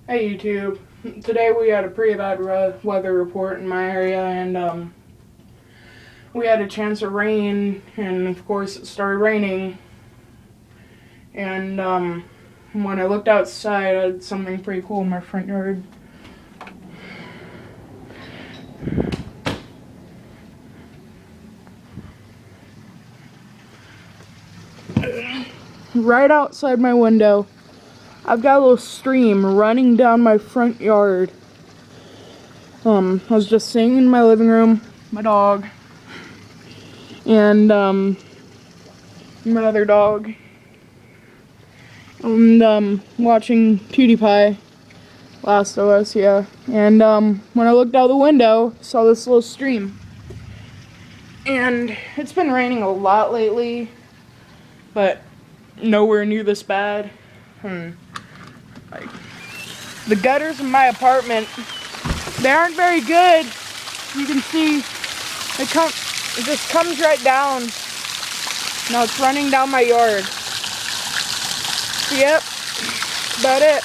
Hey YouTube. Today we had a pretty bad weather report in my area, and we had a chance of rain, and of course it started raining. And when I looked outside, I had something pretty cool in my front yard. Right outside my window, I've got a little stream running down my front yard. I was just sitting in my living room, my dog, and my other dog, and watching PewDiePie, Last of Us, yeah. And when I looked out the window, I saw this little stream. And it's been raining a lot lately, but nowhere near this bad. Like, the gutters in my apartment, they aren't very good. You can see it just comes right down. Now it's running down my yard. Yep, about it.